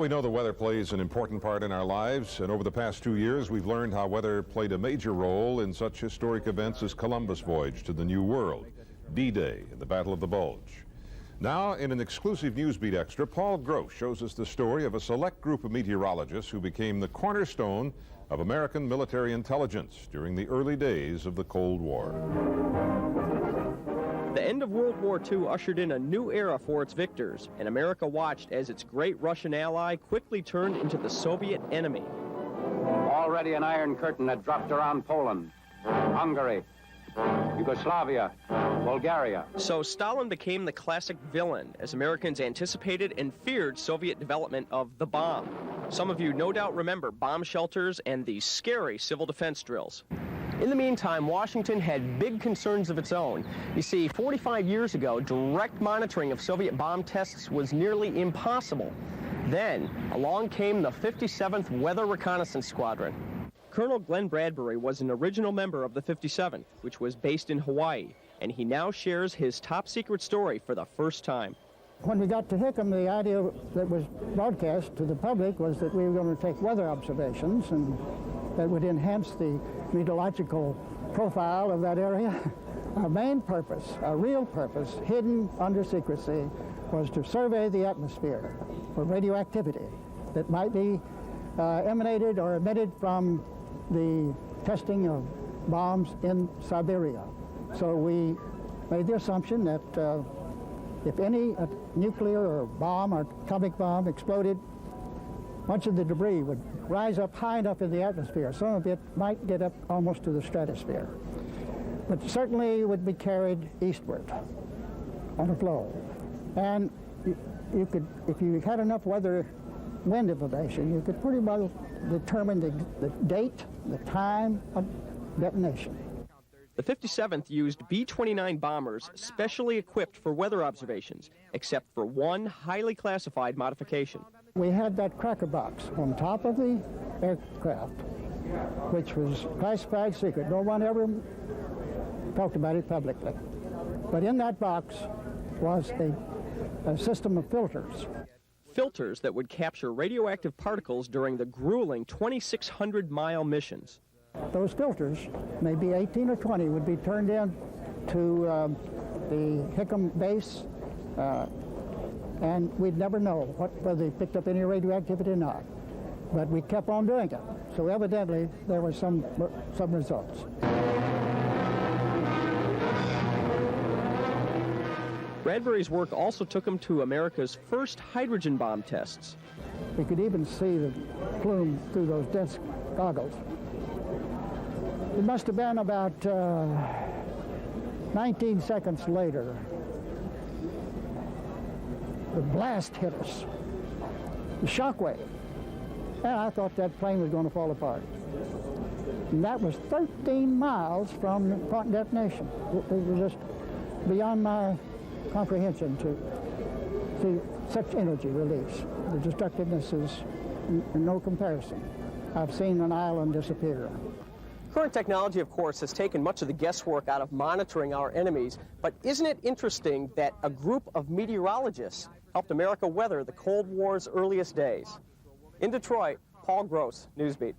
We know the weather plays an important part in our lives, and over the past 2 years, we've learned how weather played a major role in such historic events as Columbus' voyage to the New World, D-Day, and the Battle of the Bulge. Now, in an exclusive Newsbeat Extra, Paul Gross shows us the story of a select group of meteorologists who became the cornerstone of American military intelligence during the early days of the Cold War. The end of World War II ushered in a new era for its victors, and America watched as its great Russian ally quickly turned into the Soviet enemy. Already an iron curtain had dropped around Poland, Hungary, Yugoslavia, Bulgaria. So Stalin became the classic villain as Americans anticipated and feared Soviet development of the bomb. Some of you no doubt remember bomb shelters and the scary civil defense drills. In the meantime, Washington had big concerns of its own. You see, 45 years ago, direct monitoring of Soviet bomb tests was nearly impossible. Then, along came the 57th Weather Reconnaissance Squadron. Colonel Glenn Bradbury was an original member of the 57th, which was based in Hawaii, and he now shares his top-secret story for the first time. When we got to Hickam, the idea that was broadcast to the public was that we were going to take weather observations and that would enhance the meteorological profile of that area. Our main purpose, our real purpose, hidden under secrecy, was to survey the atmosphere for radioactivity that might be emanated or emitted from the testing of bombs in Siberia. So we made the assumption that if any nuclear or bomb or atomic bomb exploded, much of the debris would rise up high enough in the atmosphere. Some of it might get up almost to the stratosphere, but certainly would be carried eastward on a flow. And you could, if you had enough wind information, you could pretty well determine the date, the time of detonation. The 57th used B-29 bombers specially equipped for weather observations, except for one highly classified modification. We had that cracker box on top of the aircraft, which was classified secret. No one ever talked about it publicly. But in that box was a system of filters. Filters that would capture radioactive particles during the grueling 2,600-mile missions. Those filters, maybe 18 or 20, would be turned in to the Hickam base, and we'd never know whether they picked up any radioactivity or not. But we kept on doing it. So evidently, there were some results. Bradbury's work also took him to America's first hydrogen bomb tests. We could even see the plume through those dense goggles. It must have been about 19 seconds later. The blast hit us, the shockwave, and I thought that plane was going to fall apart. And that was 13 miles from the point of detonation. It was just beyond my comprehension to see such energy release. The destructiveness is no comparison. I've seen an island disappear. Current technology, of course, has taken much of the guesswork out of monitoring our enemies, but isn't it interesting that a group of meteorologists helped America weather the Cold War's earliest days? In Detroit, Paul Gross, Newsbeat.